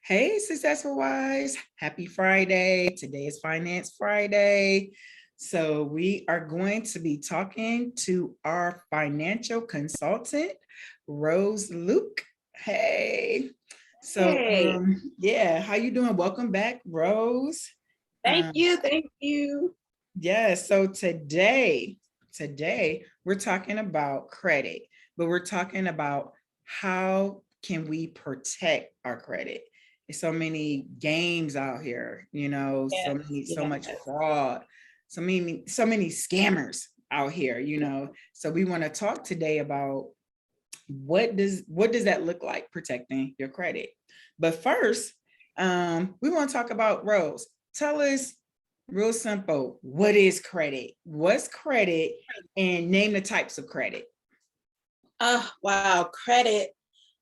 Hey, Successful Wise. Happy Friday. Today is Finance Friday. So, we are going to be talking to our financial consultant, Rose Luke. Hey. So, Hey, yeah, how you doing? Welcome back, Rose. thank Um, you, thank you. yeah, so today we're talking about credit, but we're talking about how can we protect our credit. There's so many games out here, Yes, so yes. much fraud, so many scammers out here, So we want to talk today about what does that look like protecting your credit. But first, we want to talk about Rose. Tell us real simple, what is credit? What's credit? And name the types of credit. Oh, wow. Credit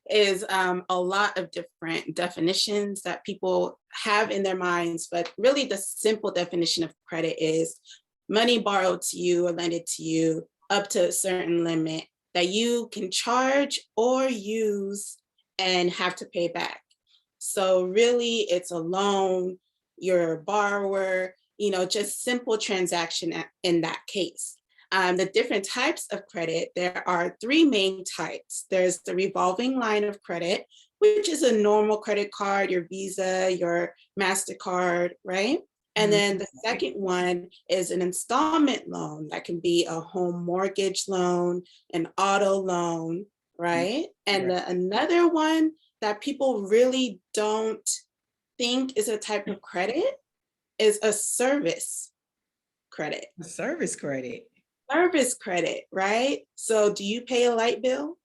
is a lot of different definitions that people have in their minds, but really the simple definition of credit is money borrowed to you or lended to you up to a certain limit that you can charge or use and have to pay back. So really it's a loan, you're a borrower, just simple transaction in that case. The different types of credit, there are three main types. There's the revolving line of credit, which is a normal credit card, your Visa, your MasterCard, right? And then the second one is an installment loan that can be a home mortgage loan, an auto loan, right? And Right. another one that people really don't think is a type of credit is a service credit. Service credit. Service credit, right? So do you pay a light bill?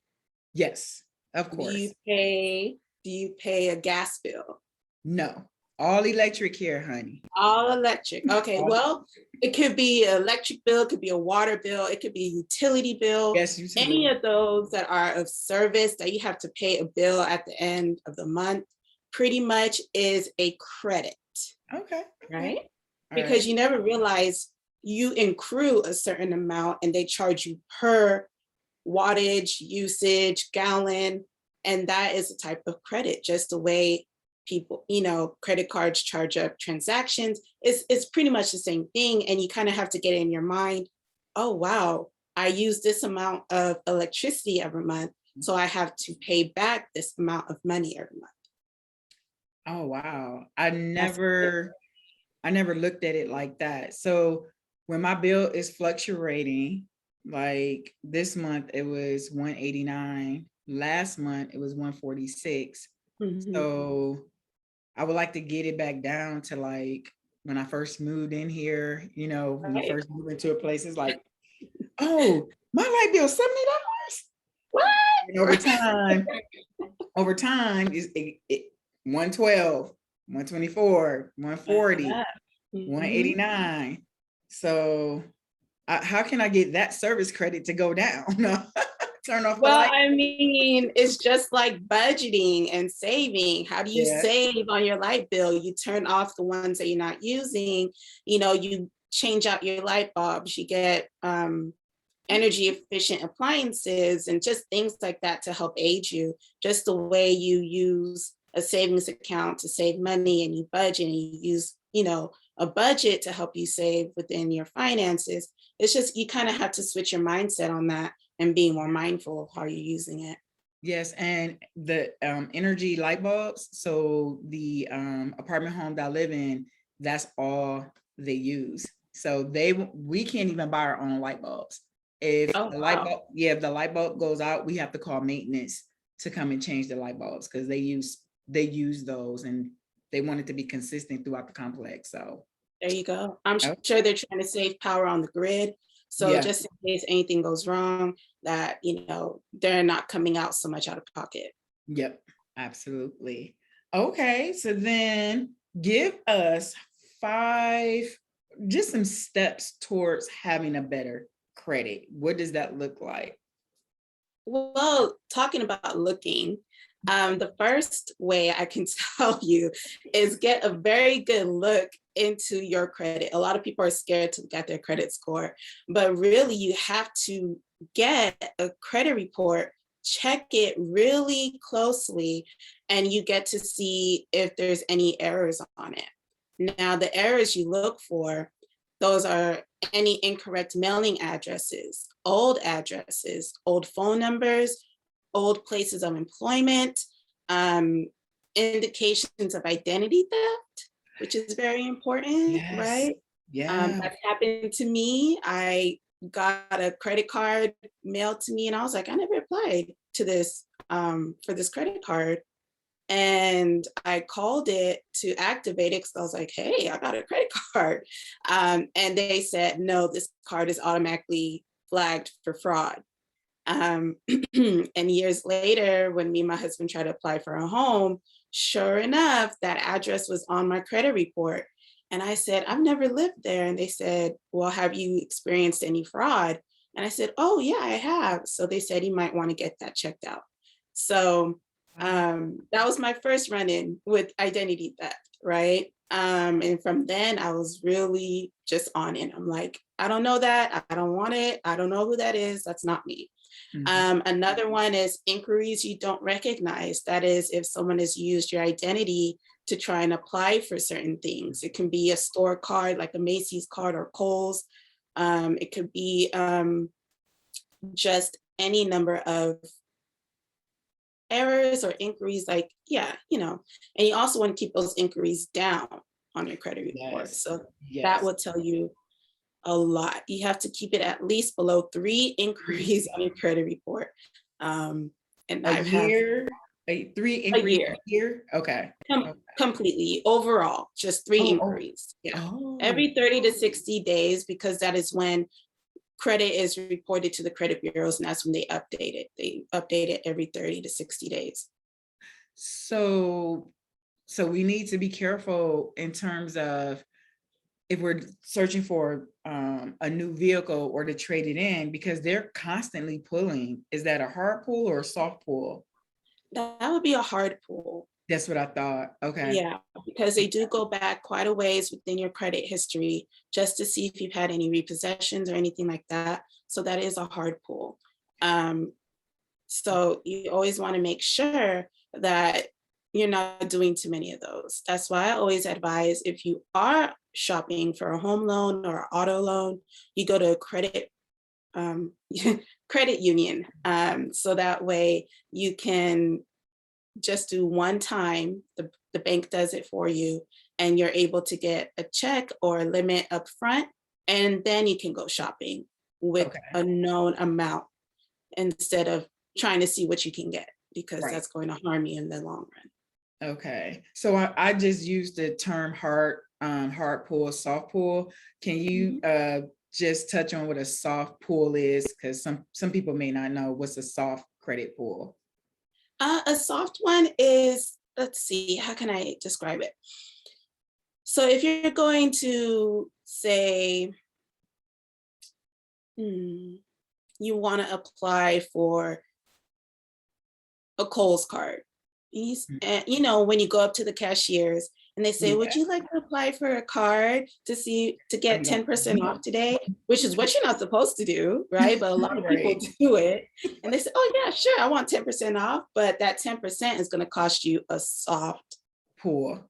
Yes, of Do you course. pay do you pay a gas bill? No. All electric here, honey. All electric. Okay, All, well, it could be an electric bill, it could be a water bill, it could be a utility bill. yes, Any utility. of those that are of service that you have to pay a bill at the end of the month pretty much is a credit, Okay. Okay. right? All Because right. you never realize you accrue a certain amount and they charge you per wattage, usage, gallon, and that is a type of credit. Just the way people, credit cards charge up transactions, it's pretty much the same thing. And you kind of have to get in your mind, oh, wow, I use this amount of electricity every month, so I have to pay back this amount of money every month. Oh, wow. That's I never looked at it like that. So when my bill is fluctuating, like this month it was 189, last month it was 146. Mhm. So I would like to get it back down to like when I first moved in here, when you Right. first move into a place, it's like, oh, my light bill $70. What? And over time is 112, 124, 140. Yeah. Mhm. 189. So how can I get that service credit to go down? No, turn off the Well, light. I mean, it's just like budgeting and saving. How do you Yeah. save on your light bill? You turn off the ones that you're not using. You change out your light bulbs. You get energy efficient appliances and just things like that to help aid you. Just the way you use a savings account to save money and you budget and you use, a budget to help you save within your finances. It's just you kind of have to switch your mindset on that and being more mindful of how you're using it. Yes, and the energy light bulbs. So the apartment home that I live in, that's all they use. So we can't even buy our own light bulbs. If Oh, the light wow. bulb, yeah, if the light bulb goes out, we have to call maintenance to come and change the light bulbs because they use those and they want it to be consistent throughout the complex. So There you go. I'm oh, sure they're trying to save power on the grid. So yeah, just in case anything goes wrong, that, they're not coming out so much out of pocket. yep, absolutely. Okay, so then give us five, just some steps towards having a better credit. What does that look like? Well, talking about looking, the first way I can tell you is get a very good look into your credit. A lot of people are scared to look at their credit score, but really you have to get a credit report check it really closely and you get to see if there's any errors on it. Now, the errors you look for, those are any incorrect mailing addresses, old phone numbers, old places of employment, indications of identity theft, which is very important, Yes. right? Yeah. That's happened to me. I got a credit card mailed to me and I was like, I never applied to this for this credit card. And I called it to activate it because I was like, hey, I got a credit card. And they said, no, this card is automatically flagged for fraud. And years later, when me and my husband tried to apply for a home, sure enough, that address was on my credit report. And I said, I've never lived there. And they said, well, have you experienced any fraud? And I said, oh, yeah, I have. So they said, you might want to get that checked out. So that was my first run-in with identity theft, right? And from then I was really just on it. I'm like, I don't know that. I don't want it. I don't know who that is. That's not me. Another one is inquiries you don't recognize. That is, if someone has used your identity to try and apply for certain things. It can be a store card, like a Macy's card or Kohl's. It could be just any number of errors or inquiries, like, yeah, and you also want to keep those inquiries down on your credit report. Yes. So Yes. that will tell you a lot. You have to keep it at least below 3 inquiries on your credit report. And a year, 3 inquiries a year? Okay. Completely overall, just 3 inquiries. Yeah. Every 30 to 60 days, because that is when credit is reported to the credit bureaus, and that's when they update it. They update it every 30 to 60 days. So we need to be careful in terms of if we're searching for a new vehicle or to trade it in, because they're constantly pulling. Is that a hard pull or a soft pull? That would be a hard pull. That's what I thought. Okay. Yeah, because they do go back quite a ways within your credit history just to see if you've had any repossessions or anything like that. So that is a hard pull. So you always want to make sure that you're not doing too many of those. That's why I always advise, if you are shopping for a home loan or auto loan, you go to a credit credit union. So that way you can just do one time, the bank does it for you, and you're able to get a check or a limit up front, and then you can go shopping with a known amount instead of trying to see what you can get, because that's going to harm you in the long run. Okay, so I just used the term hard pull, soft pull. Can you just touch on what a soft pull is? Because some people may not know what's a soft credit pull. A soft one is, let's see, how can I describe it? So if you're going to say, you want to apply for a Kohl's card, and, when you go up to the cashiers and they say, would you like to apply for a card to get 10% off today? Which is what you're not supposed to do, right? But a lot of people do it. And they say, oh yeah, sure, I want 10% off, but that 10% is going to cost you a soft pull.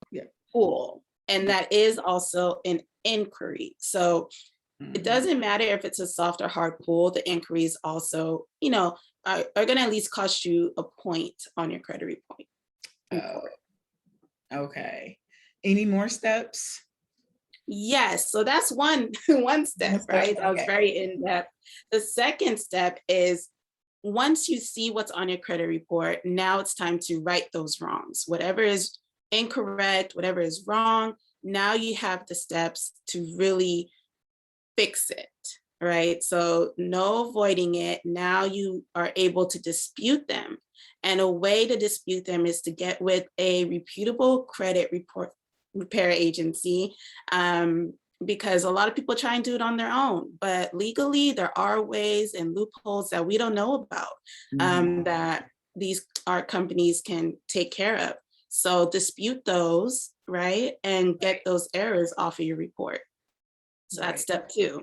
And that is also an inquiry. So it doesn't matter if it's a soft or hard pull, the inquiries also, are going to at least cost you a point on your credit report. Okay. Any more steps? Yes. So that's one step, right? That was very in-depth. The second step is, once you see what's on your credit report, now it's time to right those wrongs. Whatever is incorrect, whatever is wrong, now you have the steps to really fix it, right? So no avoiding it. Now you are able to dispute them. And a way to dispute them is to get with a reputable credit repair agency, because a lot of people try and do it on their own, but legally there are ways and loopholes that we don't know about, that our companies can take care of. So dispute those, right? And get those errors off of your report. So that's step 2.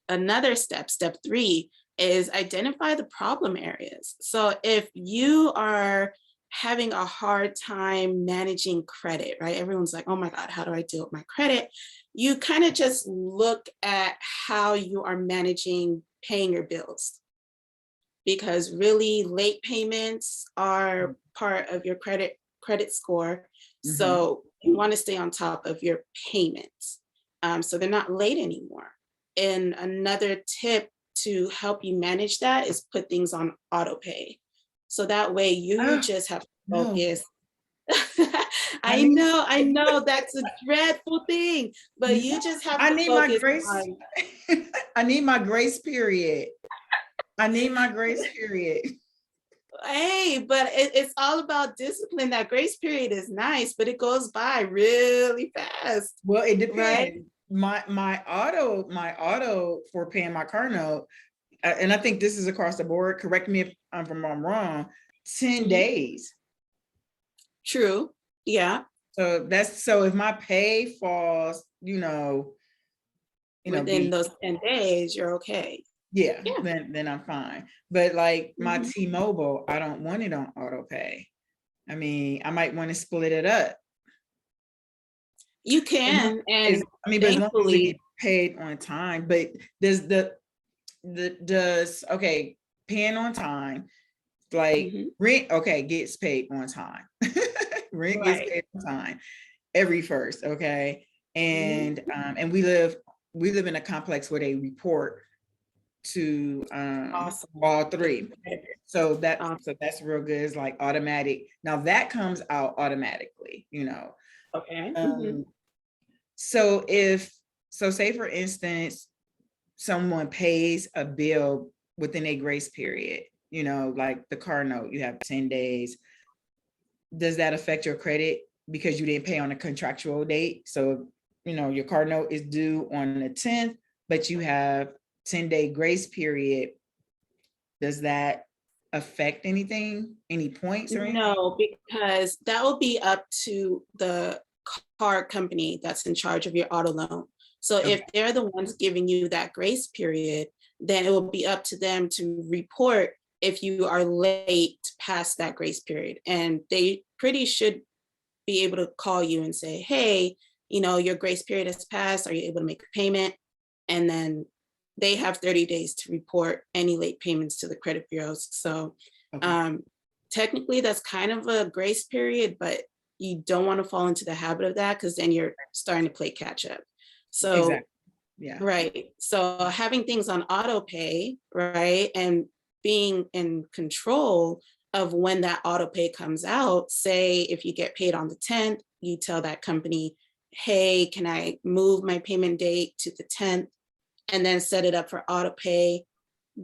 Another step 3, is identify the problem areas. So if you are having a hard time managing credit, right? Everyone's like, oh my God, how do I deal with my credit? You kind of just look at how you are managing paying your bills, because really late payments are part of your credit score. Mhm. So you want to stay on top of your payments. So they're not late anymore. And another tip to help you manage that is put things on auto pay. So that way you Oh, just have to no, focus. I need I know that's a dreadful thing, but you just have I to need my focus grace. on. I need my grace period. I need my grace period. Hey, but it's all about discipline. That grace period is nice, but it goes by really fast, Well, it right? depends. My auto for paying my car note, and I think this is across the board. Correct me if I'm wrong. 10 Mhm. days. True. Yeah. So that's so if my pay falls, Within be those 10 days, you're okay. yeah, Yeah. then I'm fine. But like my Mhm. T-Mobile, I don't want it on auto pay. I mean, I might want to split it up. You As long can, as and I mean, but as long as it thankfully, gets paid on time. But does does okay, paying on time, like mhm, rent, okay, gets paid on time. Rent gets right. paid on time every first, okay. Mhm. And we live in a complex where they report to Awesome. all The three. credit. So Awesome. that's real good. It's like automatic. Now that comes out automatically. Okay. Mhm. Um, so if so say for instance, someone pays a bill within a grace period, like the car note, you have 10 days. Does that affect your credit because you didn't pay on a contractual date? So, your car note is due on the 10th, but you have 10-day grace period. Does that affect anything? Any points or anything? No, because that will be up to the card company that's in charge of your auto loan. So if Okay. they're the ones giving you that grace period, then it will be up to them to report if you are late past that grace period. And they pretty should be able to call you and say, hey, your grace period has passed. Are you able to make a payment? And then they have 30 days to report any late payments to the credit bureaus. So Okay. um, technically, that's kind of a grace period, but you don't want to fall into the habit of that because then you're starting to play catch up. So, Exactly. Yeah. right. So having things on auto pay, right, and being in control of when that auto pay comes out. Say if you get paid on the 10th, you tell that company, hey, can I move my payment date to the 10th and then set it up for auto pay?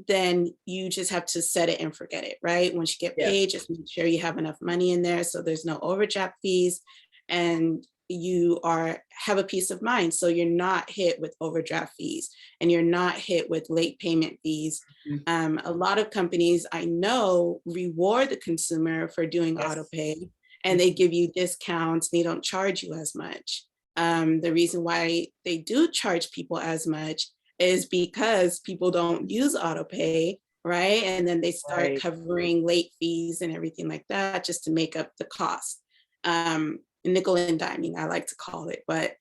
Then you just have to set it and forget it, right? Once you get Yeah. paid, just make sure you have enough money in there so there's no overdraft fees, and you have a peace of mind. So you're not hit with overdraft fees and you're not hit with late payment fees. Mhm. A lot of companies I know reward the consumer for doing auto Yes. pay, and they give you discounts. They don't charge you as much. The reason why they do charge people as much is because people don't use autopay, right? And then they start Right. covering late fees and everything like that just to make up the cost. Nickel and diming, I like to call it, but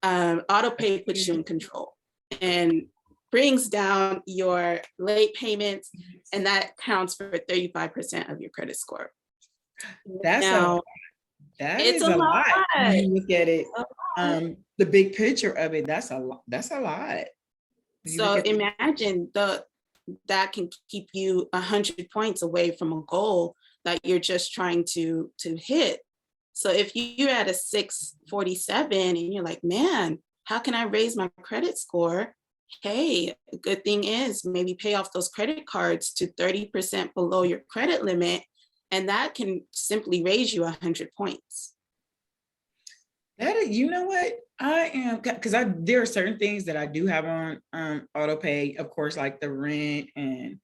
autopay puts you in control and brings down your late payments, and that counts for 35% of your credit score. That's a Now, that it's is a a lot. lot when you look at it. It's a lot. The big picture of it, that's a lot. That's a lot. When you look So at the imagine that can keep you 100 points away from a goal that you're just trying to hit. So if you're at a 647 and you're like, man, how can I raise my credit score? Hey, a good thing is maybe pay off those credit cards to 30% below your credit limit, and that can simply raise you 100 points. you know what? I am because there are certain things that I do have on auto pay, of course, like the rent and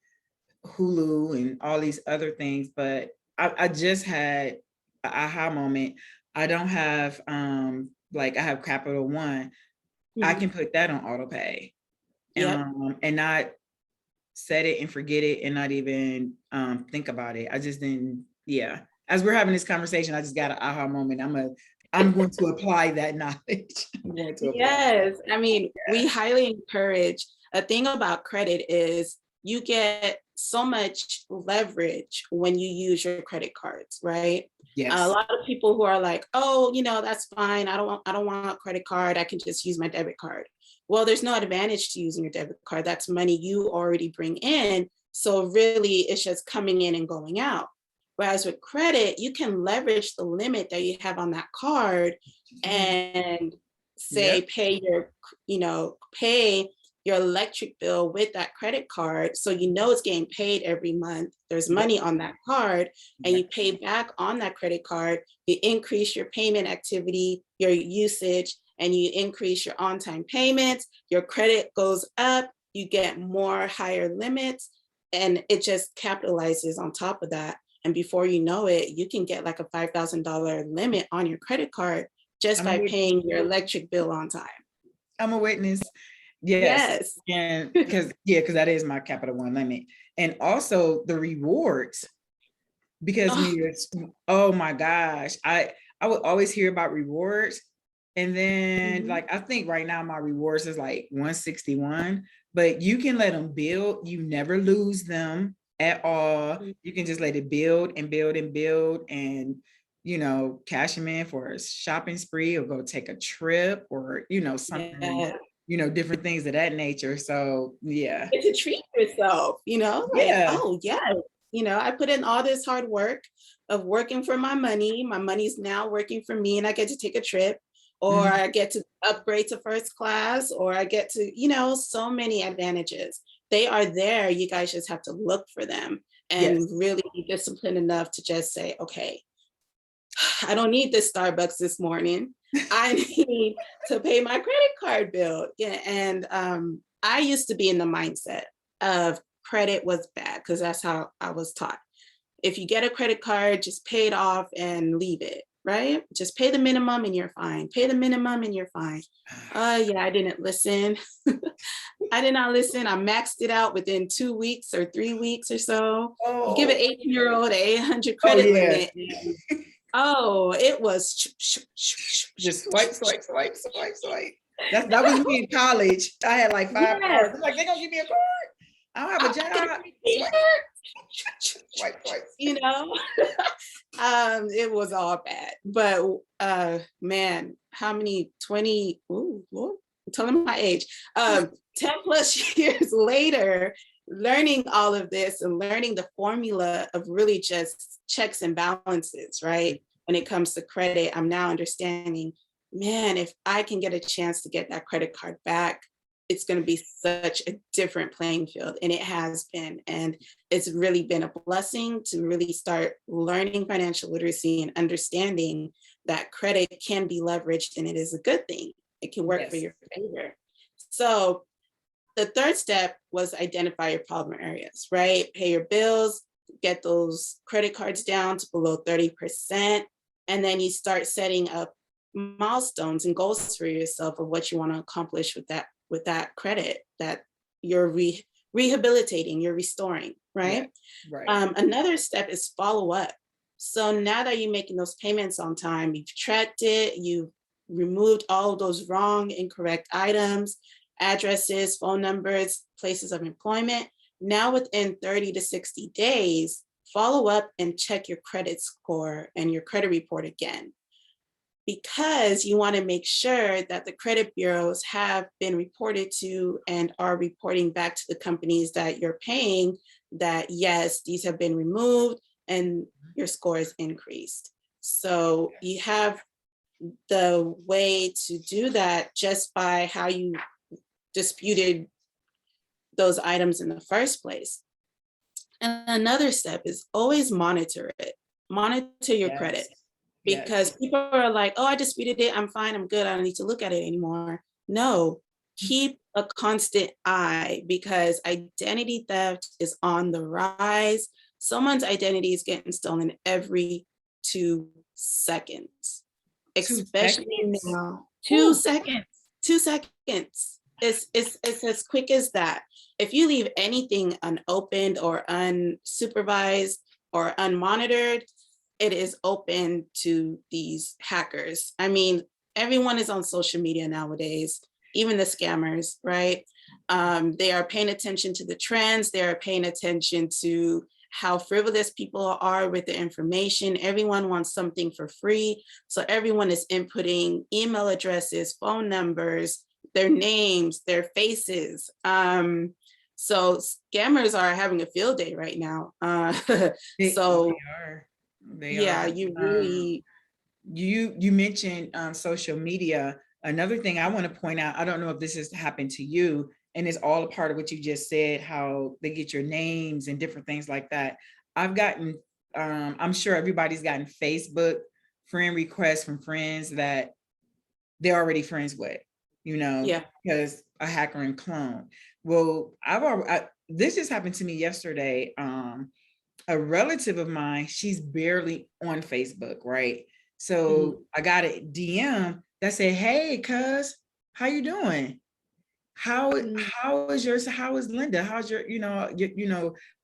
Hulu and all these other things, but I just had an aha moment. I don't have like I have Capital One. I Mhm. can put that on auto pay Yep. and not set it and forget it and not even think about it. I just didn't, yeah. As we're having this conversation, I just got an aha moment. I'm going to apply that knowledge. I'm going to apply. Yes, I mean, we Yeah. highly encourage. A thing about credit is you get so much leverage when you use your credit cards, right? A Yes. lot of people who are like, oh, that's fine. I don't want a credit card. I can just use my debit card. Well, there's no advantage to using your debit card. That's money you already bring in. So really, it's just coming in and going out. Whereas with credit, you can leverage the limit that you have on that card and say Yep. pay your electric bill with that credit card, so it's getting paid every month. There's Yep. money on that card, and Yep. you pay back on that credit card. You increase your payment activity, your usage, and you increase your on-time payments. Your credit goes up, you get more higher limits, and it just capitalizes on top of that. And before you know it, you can get like a $5,000 limit on your credit card just I'm a by witness. paying your electric bill on time. I'm a witness. Yes. Yes. And because that is my Capital One limit. And also the rewards, because oh my gosh, I would always hear about rewards. And then like, I think right now my rewards is like 161, but you can let them build. You never lose them at all. You can just let it build and build and build and, cash them in for a shopping spree or go take a trip or, something, different things of that nature. So yeah. To treat yourself, like, Yeah. oh yeah, I put in all this hard work of working for my money. My money's now working for me, and I get to take a trip, or I get to upgrade to first class, or I get to, so many advantages. They are there. You guys just have to look for them and really be disciplined enough to just say, okay, I don't need this Starbucks this morning. I need to pay my credit card bill. Yeah. And I used to be in the mindset of credit was bad because that's how I was taught. If you get a credit card, just pay it off and leave it, right? Just pay the minimum and you're fine. Pay the minimum and you're fine. Yeah, I didn't listen. I did not listen. I maxed it out within 2 weeks or 3 weeks or so. You give an 18-year-old an 800 credit limit. Oh, it was just swipe. That was me in college. I had like 5 cards. I'm like, they're gonna give me a card. I don't have a job. Swipe. It was all bad. But man, how many 20, Lord, I'm telling my age. 10 plus years later, learning all of this and learning the formula of really just checks and balances, right? When it comes to credit, I'm now understanding, man, if I can get a chance to get that credit card back, it's going to be such a different playing field. And it has been. And it's really been a blessing to really start learning financial literacy and understanding that credit can be leveraged and it is a good thing. It can work for your favor. So the third step was identify your problem areas, right? Pay your bills, get those credit cards down to below 30%. And then you start setting up milestones and goals for yourself of what you want to accomplish with that credit that you're rehabilitating, you're restoring, right? Yeah, right. Another step is follow up. So now that you're making those payments on time, you've tracked it, you've removed all of those wrong, incorrect items, addresses, phone numbers, places of employment. Now within 30 to 60 days, follow up and check your credit score and your credit report again, because you want to make sure that the credit bureaus have been reported to and are reporting back to the companies that you're paying that, yes, these have been removed and your score is increased. So you have the way to do that just by how you disputed those items in the first place. And another step is always monitor it. Monitor your credit, because people are like, oh, I disputed it, I'm fine, I'm good, I don't need to look at it anymore. No, keep a constant eye, because identity theft is on the rise. Someone's identity is getting stolen every 2 seconds, especially now. 2 seconds. It's as quick as that. If you leave anything unopened or unsupervised or unmonitored, it is open to these hackers. I mean, everyone is on social media nowadays, even the scammers, right? They are paying attention to the trends. They are paying attention to how frivolous people are with the information. Everyone wants something for free. So everyone is inputting email addresses, phone numbers, their names, their faces. So scammers are having a field day right now. So They are. They are. yeah, you Um, really, you mentioned social media. Another thing I want to point out, I don't know if this has happened to you, and it's all a part of what you just said, how they get your names and different things like that. I've gotten, I'm sure everybody's gotten Facebook friend requests from friends that they're already friends with, yeah. because a hacker and clone. Well, this just happened to me yesterday. A relative of mine, she's barely on Facebook, right? Mhm. So I got a DM that said, "Hey, cuz, how you doing? Mm, How is yours? How is Linda? How's your,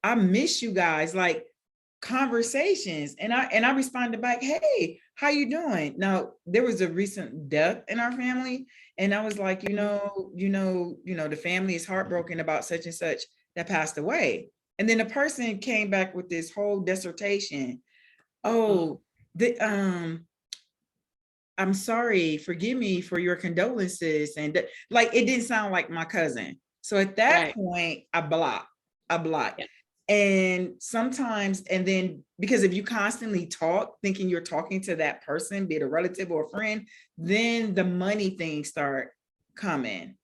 I miss you guys, like conversations." And I responded back, "Hey, how you doing?" Now there was a recent death in our family, and I was like, the family is heartbroken about such and such that passed away. And then the person came back with this whole dissertation. oh, Oh, the I'm sorry, forgive me for your condolences. And like, it didn't sound like my cousin. So at that right. point, I blocked. Yeah. And sometimes, and then because if you constantly talk, thinking you're talking to that person, be it a relative or a friend, then the money things start coming.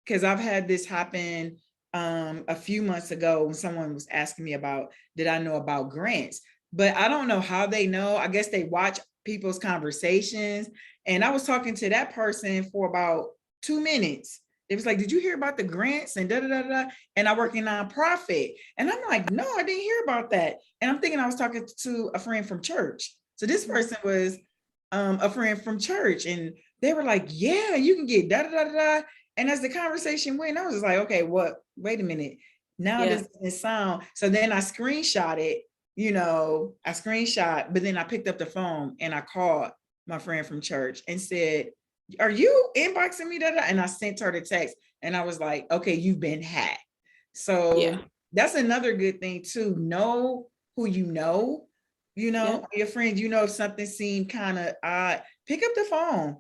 Because I've had this happen a few months ago when someone was asking me about, did I know about grants? But I don't know how they know. I guess they watch people's conversations. And I was talking to that person for about 2 minutes. It was like, did you hear about the grants and da da da da? And I work in nonprofit. And I'm like, no, I didn't hear about that. And I'm thinking I was talking to a friend from church. So this Mhm. person was a friend from church. And they were like, yeah, you can get da da da da. And as the conversation went, I was just like, okay, what? Wait a minute. Now Yeah. this doesn't sound. So then I screenshot it, but then I picked up the phone and I called my friend from church and said, are you inboxing me? And I sent her the text and I was like, okay, you've been hacked. So Yeah. that's another good thing too. Know who Yeah. your friends, if something seemed kind of odd, pick up the phone,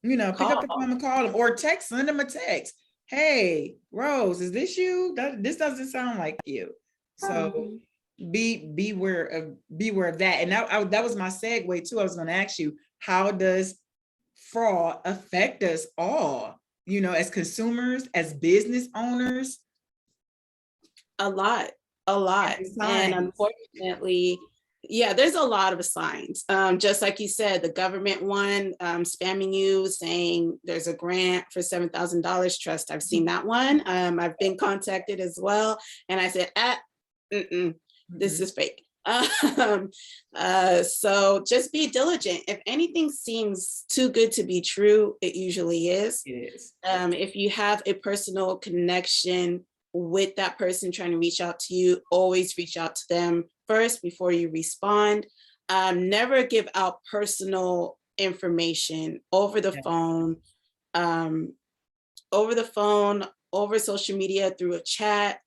pick up the Call. phone and call them or send them a text. Hey, Rose, is this you? This doesn't sound like you. So Mhm. beware of that. And that was my segue too. I was going to ask you, how does fraud affect us all? As consumers, as business owners, A lot, a and lot. the And signs. unfortunately, yeah, there's a lot of signs. Just like you said, the government one spamming you saying there's a grant for $7,000. Trust, I've seen that one. I've been contacted as well. And I said, this Mhm. is fake. So just be diligent. If anything seems too good to be true, it usually is. It is. If you have a personal connection with that person trying to reach out to you, always reach out to them first before you respond. Never give out personal information over the Yeah. phone, um, over the phone, over social media, through a chat,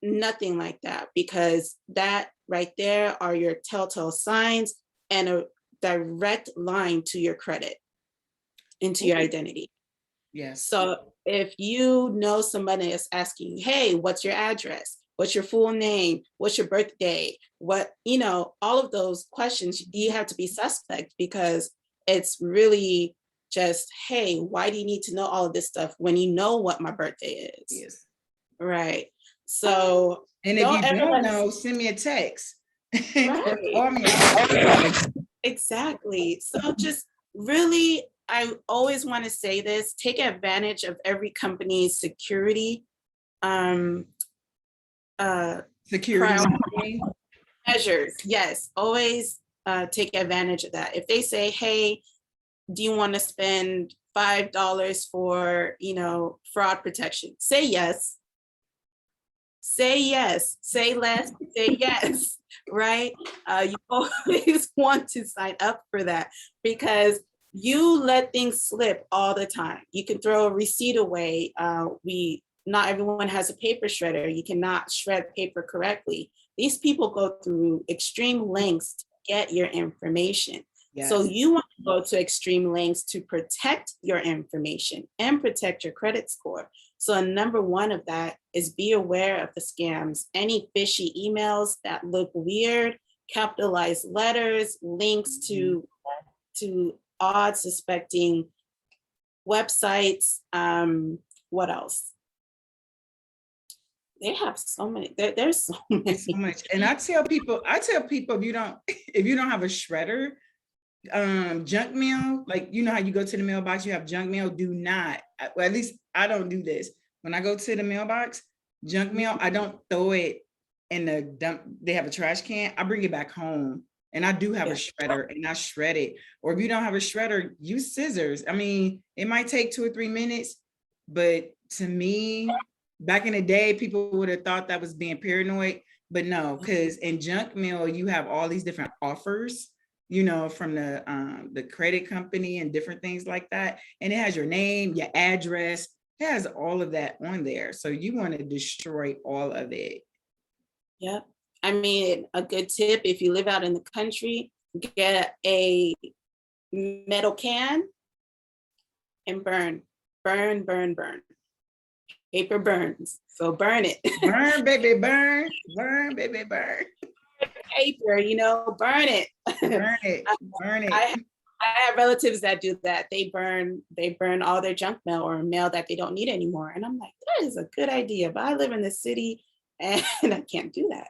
nothing like that, because that right there are your telltale signs and a direct line to your credit, into your Ooh, identity. yes. So if you know somebody is asking, hey, what's your address? What's your full name? What's your birthday? All of those questions, you have to be suspect, because it's really just, hey, why do you need to know all of this stuff when you know what my birthday is? Yes. Right. So And if don't you ever don't let, know, send me a text or right. call me. A Exactly. So just really, I always want to say this, take advantage of every company's security um, uh, security prior monitoring. measures. Yes, always take advantage of that. If they say, hey, do you want to spend $5 for, fraud protection. Say yes. Say yes. Say less. Say yes. Right? You always want to sign up for that because you let things slip all the time. You can throw a receipt away. Not everyone has a paper shredder. You cannot shred paper correctly. These people go through extreme lengths to get your information. Yes. So you want to go to extreme lengths to protect your information and protect your credit score. So number one of that is be aware of the scams. Any fishy emails that look weird, capitalized letters, links to odd suspecting websites. What else? They have so many. There's so many. So much. And I tell people if you don't have a shredder, junk mail, like how you go to the mailbox, you have junk mail. Do not, well, at least I don't do this. When I go to the mailbox, junk mail, I don't throw it in the dump. They have a trash can. I bring it back home. And I do have a shredder and I shred it. Or if you don't have a shredder, use scissors. I mean, it might take 2 or 3 minutes, but to me, back in the day, people would have thought that was being paranoid, but no, because in junk mail, you have all these different offers, from the credit company and different things like that. And it has your name, your address, it has all of that on there. So you want to destroy all of it. Yep. I mean, a good tip, if you live out in the country, get a metal can and burn. Paper burns, so burn it. Burn, baby, burn. Burn, baby, burn. Paper, burn it. Burn it. Burn it. I have relatives that do that. They burn all their junk mail or mail that they don't need anymore. And I'm like, that is a good idea. But I live in the city and I can't do that.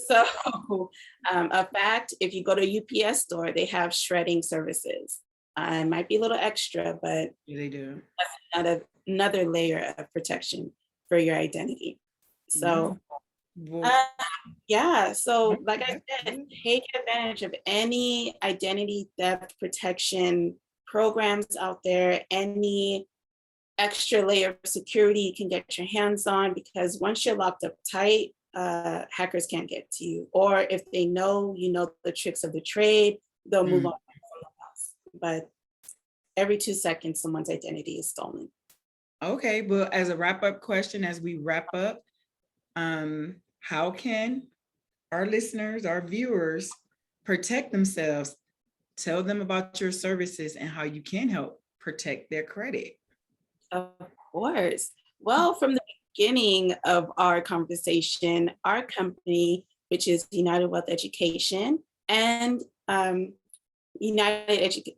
So a fact, if you go to a UPS store, they have shredding services. It might be a little extra, but they do. That's another layer of protection for your identity. So so like I said, take advantage of any identity theft protection programs out there, any extra layer of security you can get your hands on, because once you're locked up tight, hackers can't get to you. Or if they know, the tricks of the trade, they'll move on to someone else. But every 2 seconds, someone's identity is stolen. Okay, well, as a wrap-up question, as we wrap up, how can our listeners, our viewers, protect themselves? Tell them about your services and how you can help protect their credit. Of course. Well, from the beginning of our conversation, our company, which is United Wealth Education and United Education,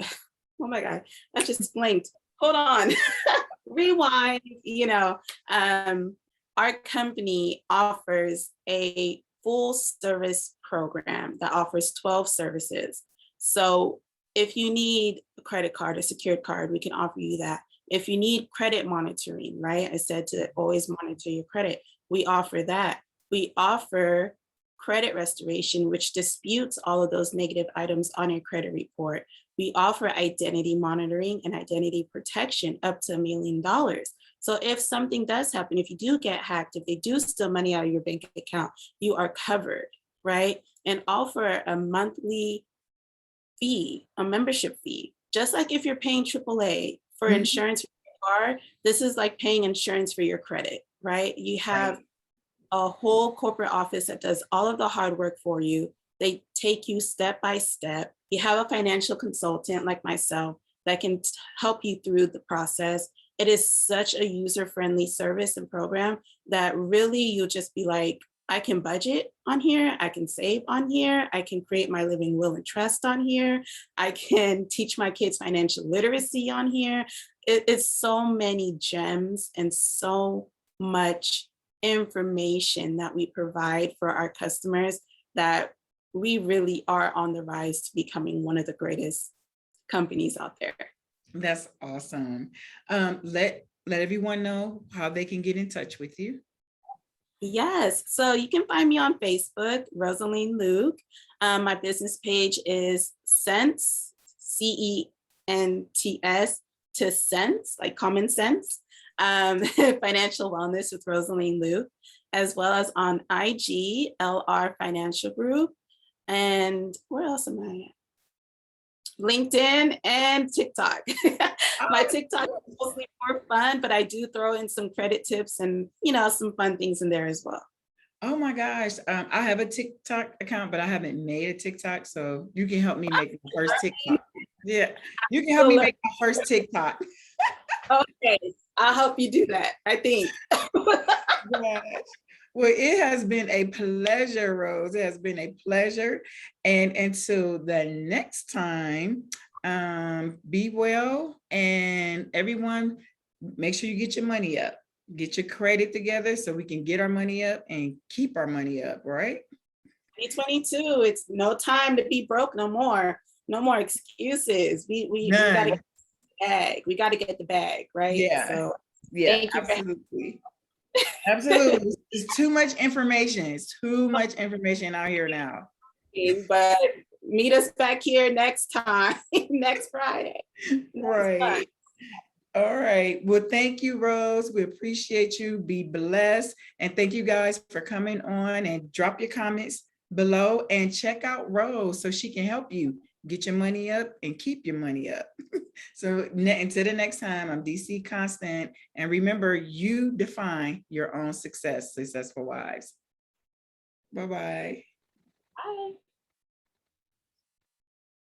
oh my God, I just blinked. Hold on, rewind. Our company offers a full service program that offers 12 services. So if you need a credit card, a secured card, we can offer you that. If you need credit monitoring, right? I said to always monitor your credit. We offer that. We offer credit restoration, which disputes all of those negative items on your credit report. We offer identity monitoring and identity protection up to $1 million. So if something does happen, if you do get hacked, if they do steal money out of your bank account, you are covered, right? And offer a monthly fee, a membership fee. Just like if you're paying AAA for insurance for your car, this is like paying insurance for your credit, right? You have a whole corporate office that does all of the hard work for you. They take you step by step. You have a financial consultant like myself that can help you through the process. It is such a user-friendly service and program that really you'll just be like, I can budget on here, I can save on here, I can create my living will and trust on here, I can teach my kids financial literacy on here. It's so many gems and so much information that we provide for our customers that we really are on the rise to becoming one of the greatest companies out there. That's awesome. Let everyone know how they can get in touch with you. Yes, so you can find me on Facebook, Rosaline Luke. My business page is Cents, CENTS, to sense, like common sense, financial wellness with Rosaline Liu, as well as on IG, LR Financial Group. And where else am I at? LinkedIn and TikTok. My TikTok is mostly for fun, but I do throw in some credit tips and, you know, some fun things in there as well. Oh my gosh. I have a TikTok account, but I haven't made a TikTok. So you can help me make my first TikTok. Yeah, you can help me make my first TikTok. Okay, I'll help you do that, I think. Yes. Well, it has been a pleasure, Rose. It has been a pleasure. And until the next time, be well, and everyone, make sure you get your money up, get your credit together so we can get our money up and keep our money up, right? 2022, it's no time to be broke no more. No more excuses. We gotta get the bag. We gotta get the bag, right? Yeah. So Yeah, thank you. absolutely. Absolutely. It's too much information. It's too much information out here now. But meet us back here next time, next Friday. Right. All right. Well, thank you, Rose. We appreciate you. Be blessed. And thank you guys for coming on, and drop your comments below and check out Rose so she can help you get your money up and keep your money up. So until the next time, I'm DC Constant. And remember, you define your own success, Successful Wives. Bye-bye. Bye.